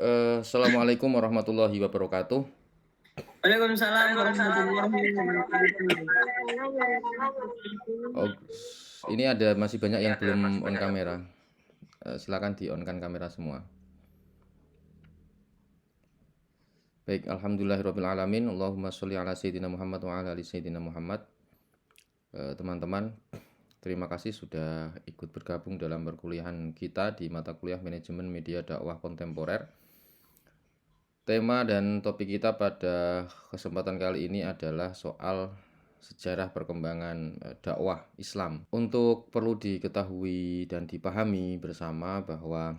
Assalamualaikum warahmatullahi wabarakatuh. Waalaikumsalam warahmatullahi wabarakatuh. Oh, ini masih banyak yang belum on kamera. Silakan di on kan kamera semua. Baik, alhamdulillahirabbil alamin. Allahumma sholli ala sayyidina Muhammad wa ala ali sayyidina Muhammad. Teman-teman, terima kasih sudah ikut bergabung dalam perkuliahan kita di mata kuliah Manajemen Media Dakwah Kontemporer. Tema dan topik kita pada kesempatan kali ini adalah soal sejarah perkembangan dakwah Islam. Untuk perlu diketahui dan dipahami bersama bahwa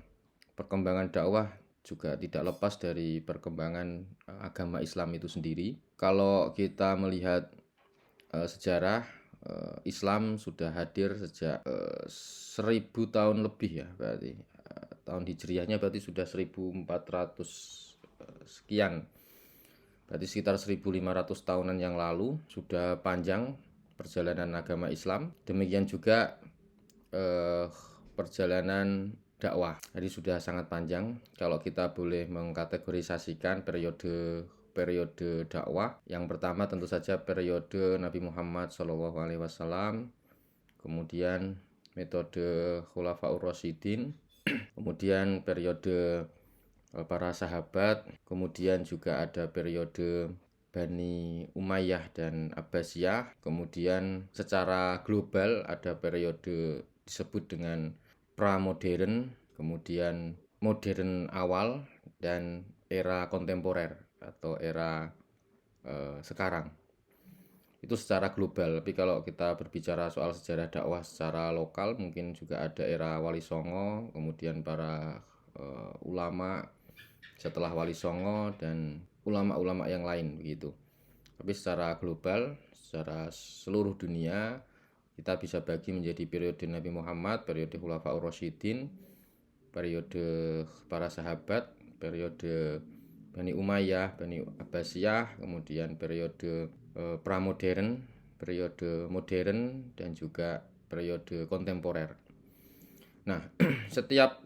perkembangan dakwah juga tidak lepas dari perkembangan agama Islam itu sendiri. Kalau kita melihat sejarah, Islam sudah hadir sejak 1000 tahun lebih ya, berarti tahun Hijriahnya berarti sudah 1400 sekian. Berarti sekitar 1500 tahunan yang lalu sudah panjang perjalanan agama Islam. Demikian juga perjalanan dakwah. Jadi sudah sangat panjang. Kalau kita boleh mengkategorisasikan periode dakwah, yang pertama tentu saja periode Nabi Muhammad SAW, kemudian metode Khulafaur Rasyidin, kemudian periode para sahabat, kemudian juga ada periode Bani Umayyah dan Abbasiyah, kemudian secara global ada periode disebut dengan pra-modern, kemudian modern awal, dan era kontemporer atau era sekarang. Itu secara global. Tapi kalau kita berbicara soal sejarah dakwah secara lokal, mungkin juga ada era Wali Songo, kemudian para ulama setelah Wali Songo, dan ulama-ulama yang lain begitu. Tapi secara global, secara seluruh dunia, kita bisa bagi menjadi periode Nabi Muhammad, periode Khulafaur Rasyidin, periode para sahabat, periode Bani Umayyah, Bani Abbasiyah, kemudian periode pramodern, periode modern, dan juga periode kontemporer. Nah, setiap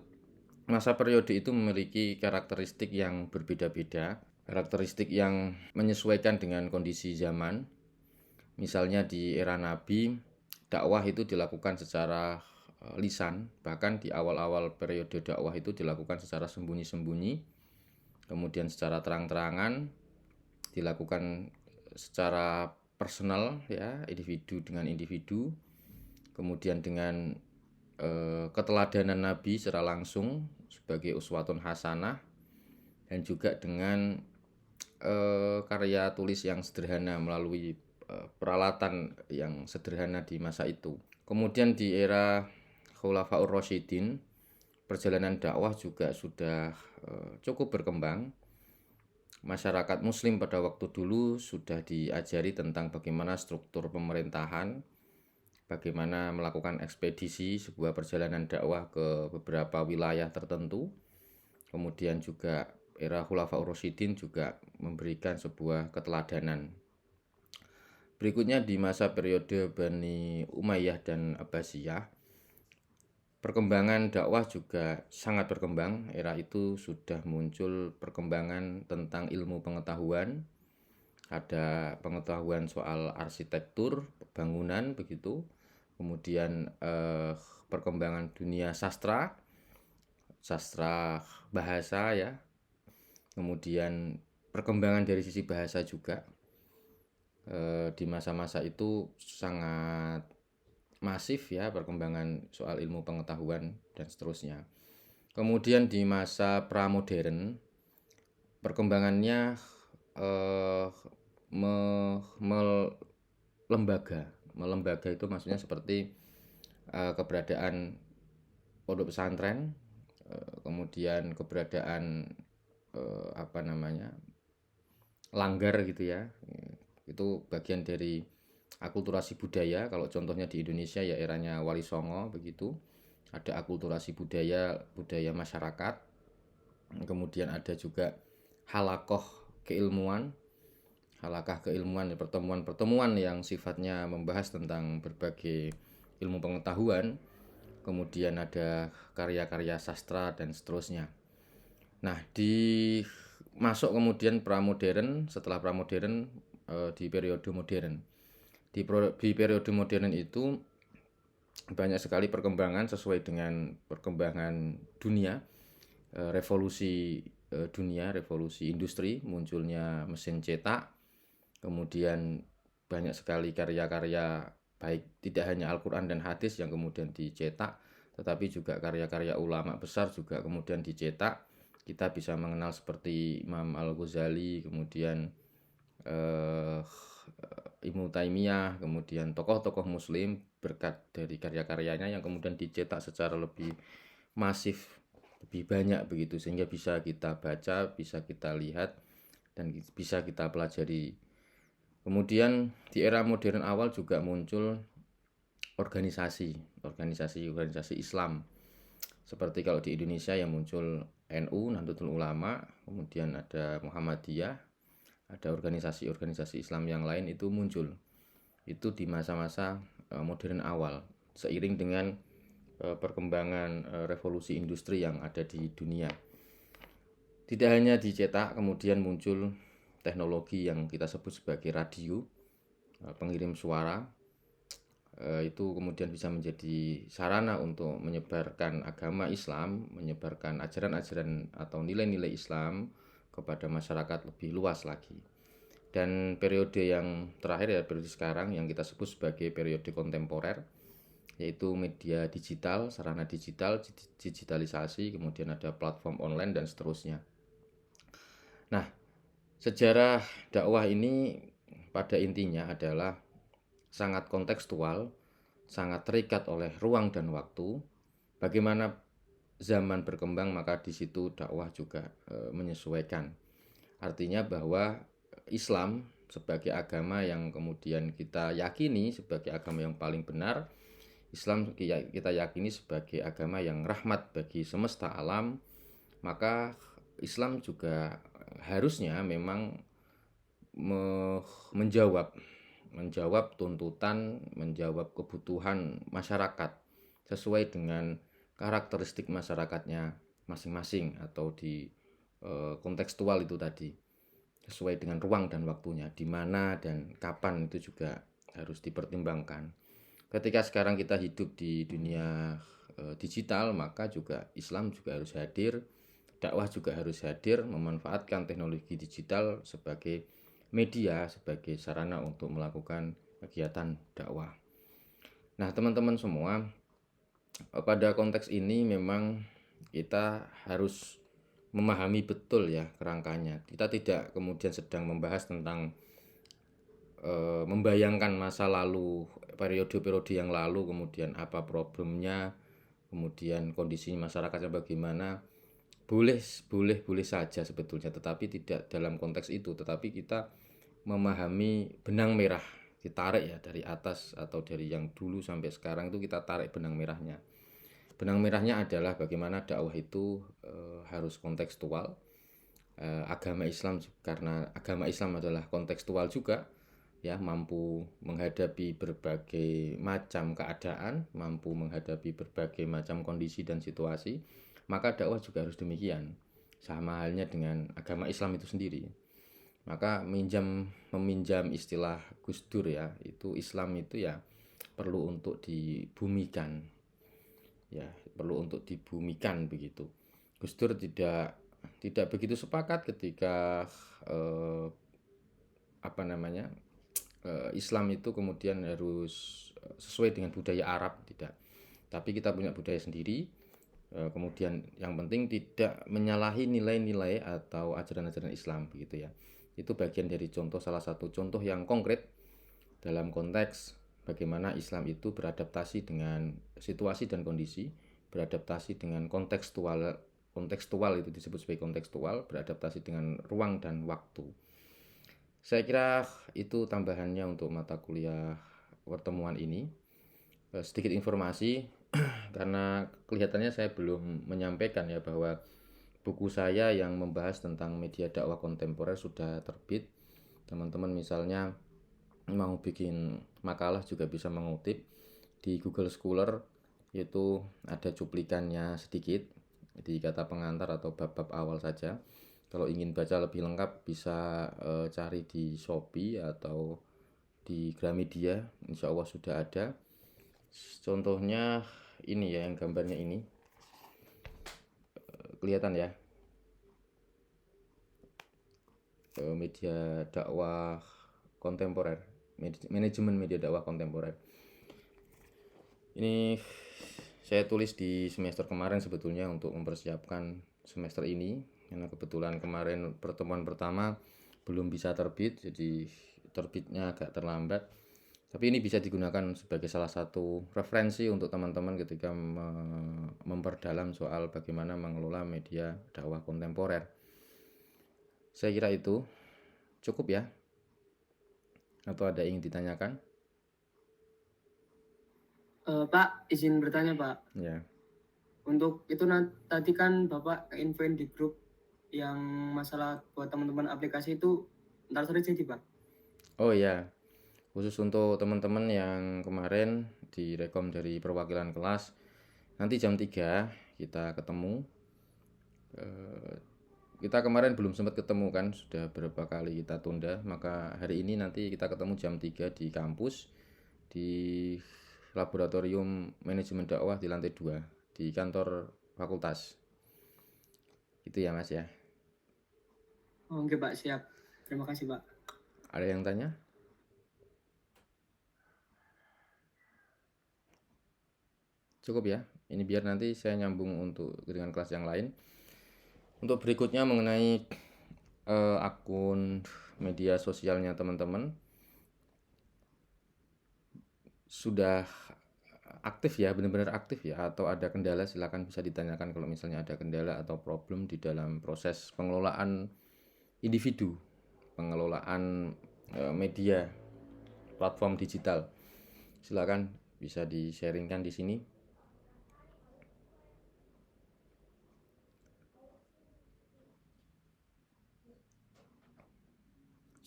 masa periode itu memiliki karakteristik yang berbeda-beda, karakteristik yang menyesuaikan dengan kondisi zaman. Misalnya di era Nabi, dakwah itu dilakukan secara lisan, bahkan di awal-awal periode dakwah itu dilakukan secara sembunyi-sembunyi, kemudian secara terang-terangan, dilakukan secara personal ya, individu dengan individu, kemudian dengan keteladanan Nabi secara langsung sebagai uswatun hasanah, dan juga dengan karya tulis yang sederhana melalui peralatan yang sederhana di masa itu. Kemudian di era Khulafaur Rasyidin, perjalanan dakwah juga sudah cukup berkembang. Masyarakat muslim pada waktu dulu sudah diajari tentang bagaimana struktur pemerintahan, bagaimana melakukan ekspedisi, sebuah perjalanan dakwah ke beberapa wilayah tertentu. Kemudian juga era Khulafaur Rasyidin juga memberikan sebuah keteladanan. Berikutnya di masa periode Bani Umayyah dan Abbasiyah, perkembangan dakwah juga sangat berkembang. Era itu sudah muncul perkembangan tentang ilmu pengetahuan. Ada pengetahuan soal arsitektur, bangunan begitu. Kemudian perkembangan dunia sastra bahasa ya. Kemudian perkembangan dari sisi bahasa juga. Di masa-masa itu sangat masif ya perkembangan soal ilmu pengetahuan dan seterusnya. Kemudian di masa pramodern, perkembangannya melembaga itu maksudnya seperti keberadaan pondok pesantren, kemudian keberadaan langgar gitu ya. Itu bagian dari akulturasi budaya. Kalau contohnya di Indonesia ya eranya Wali Songo begitu. Ada akulturasi budaya masyarakat. Kemudian ada juga halakah keilmuan, pertemuan-pertemuan yang sifatnya membahas tentang berbagai ilmu pengetahuan. Kemudian ada karya-karya sastra dan seterusnya. Nah, masuk kemudian pramodern, setelah pramodern di periode modern. Di periode modern itu banyak sekali perkembangan sesuai dengan perkembangan dunia, revolusi dunia, revolusi industri, munculnya mesin cetak, kemudian banyak sekali karya-karya baik tidak hanya Al-Quran dan hadis yang kemudian dicetak, tetapi juga karya-karya ulama besar juga kemudian dicetak. Kita bisa mengenal seperti Imam Al-Ghazali, kemudian eh, Ibnu Taimiyah, kemudian tokoh-tokoh muslim berkat dari karya-karyanya yang kemudian dicetak secara lebih masif, lebih banyak begitu, sehingga bisa kita baca, bisa kita lihat, dan bisa kita pelajari. Kemudian di era modern awal juga muncul organisasi Islam. Seperti kalau di Indonesia yang muncul NU, Nahdlatul Ulama, kemudian ada Muhammadiyah, ada organisasi-organisasi Islam yang lain itu muncul. Itu di masa-masa modern awal, seiring dengan perkembangan revolusi industri yang ada di dunia. Tidak hanya dicetak, kemudian muncul teknologi yang kita sebut sebagai radio, pengirim suara. Itu kemudian bisa menjadi sarana untuk menyebarkan agama Islam, menyebarkan ajaran-ajaran atau nilai-nilai Islam kepada masyarakat lebih luas lagi. Dan periode yang terakhir ya periode sekarang yang kita sebut sebagai periode kontemporer, yaitu media digital, sarana digital, digitalisasi, kemudian ada platform online dan seterusnya. Nah, sejarah dakwah ini pada intinya adalah sangat kontekstual, sangat terikat oleh ruang dan waktu. Bagaimana zaman berkembang, maka di situ dakwah juga menyesuaikan. Artinya bahwa Islam sebagai agama yang kemudian kita yakini sebagai agama yang paling benar, Islam kita yakini sebagai agama yang rahmat bagi semesta alam, maka Islam juga harusnya memang menjawab tuntutan, menjawab kebutuhan masyarakat sesuai dengan karakteristik masyarakatnya masing-masing, atau di kontekstual itu tadi, sesuai dengan ruang dan waktunya, di mana dan kapan itu juga harus dipertimbangkan. Ketika sekarang kita hidup di dunia digital, maka juga Islam juga harus hadir, dakwah juga harus hadir, memanfaatkan teknologi digital sebagai media, sebagai sarana untuk melakukan kegiatan dakwah. Nah, teman-teman semua, pada konteks ini memang kita harus memahami betul ya kerangkanya. Kita tidak kemudian sedang membahas tentang membayangkan masa lalu, periode-periode yang lalu, kemudian apa problemnya, kemudian kondisi masyarakatnya bagaimana. Boleh saja sebetulnya, tetapi tidak dalam konteks itu. Tetapi kita memahami benang merah, ditarik ya dari atas atau dari yang dulu sampai sekarang, itu kita tarik benang merahnya. Benang merahnya adalah bagaimana dakwah itu harus kontekstual. Agama Islam, karena agama Islam adalah kontekstual juga, ya, mampu menghadapi berbagai macam keadaan, mampu menghadapi berbagai macam kondisi dan situasi, maka dakwah juga harus demikian. Sama halnya dengan agama Islam itu sendiri. Maka meminjam istilah Gus Dur ya, itu Islam itu ya perlu untuk dibumikan. Ya, perlu untuk dibumikan begitu. Gus Dur tidak begitu sepakat ketika Islam itu kemudian harus sesuai dengan budaya Arab, tidak. Tapi kita punya budaya sendiri. Kemudian yang penting tidak menyalahi nilai-nilai atau ajaran-ajaran Islam begitu ya. Itu bagian dari salah satu contoh yang konkret dalam konteks bagaimana Islam itu beradaptasi dengan situasi dan kondisi, beradaptasi dengan kontekstual itu disebut sebagai kontekstual, beradaptasi dengan ruang dan waktu. Saya kira itu tambahannya untuk mata kuliah pertemuan ini. Sedikit informasi karena kelihatannya saya belum menyampaikan ya bahwa buku saya yang membahas tentang media dakwah kontemporer sudah terbit. Teman-teman misalnya mau bikin makalah juga bisa mengutip di Google Scholar, itu ada cuplikannya sedikit. di kata pengantar atau bab-bab awal saja. Kalau ingin baca lebih lengkap bisa cari di Shopee atau di Gramedia, insya Allah sudah ada. Contohnya ini ya, yang gambarnya ini kelihatan ya, media dakwah kontemporer, manajemen media dakwah kontemporer. Ini saya tulis di semester kemarin sebetulnya untuk mempersiapkan semester ini, karena kebetulan kemarin pertemuan pertama belum bisa terbit, jadi terbitnya agak terlambat. Tapi ini bisa digunakan sebagai salah satu referensi untuk teman-teman ketika memperdalam soal bagaimana mengelola media dakwah kontemporer. Saya kira itu cukup ya. Atau ada yang ingin ditanyakan? Pak, izin bertanya Pak. Ya. Untuk itu tadi kan Bapak infoin di grup yang masalah buat teman-teman aplikasi itu ntar sore jadi Pak. Oh ya, khusus untuk teman-teman yang kemarin direkom dari perwakilan kelas, nanti jam 3 kita ketemu. Kita kemarin belum sempat ketemu kan, sudah berapa kali kita tunda, maka hari ini nanti kita ketemu jam 3 di kampus, di laboratorium manajemen dakwah di lantai 2 di kantor fakultas. Itu ya Mas ya. Oke Pak, siap. Terima kasih Pak. Ada yang tanya? Cukup ya. Ini biar nanti saya nyambung untuk dengan kelas yang lain. Untuk berikutnya mengenai akun media sosialnya teman-teman, sudah aktif ya, benar-benar aktif ya, atau ada kendala silakan bisa ditanyakan kalau misalnya ada kendala atau problem di dalam proses pengelolaan individu, pengelolaan media platform digital. Silakan bisa di-sharingkan di sini.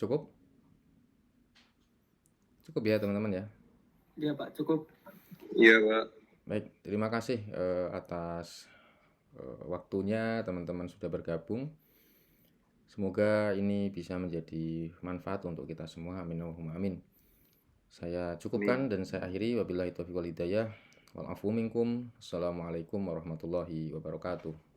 Cukup? Cukup ya teman-teman ya. Iya Pak, cukup. Iya Pak. Baik, terima kasih atas waktunya teman-teman sudah bergabung. Semoga ini bisa menjadi manfaat untuk kita semua. Amin Allahumma amin. Saya cukupkan dan saya akhiri. Wabillahi taufiq wal hidayah. Wal afu minkum. Assalamualaikum warahmatullahi wabarakatuh.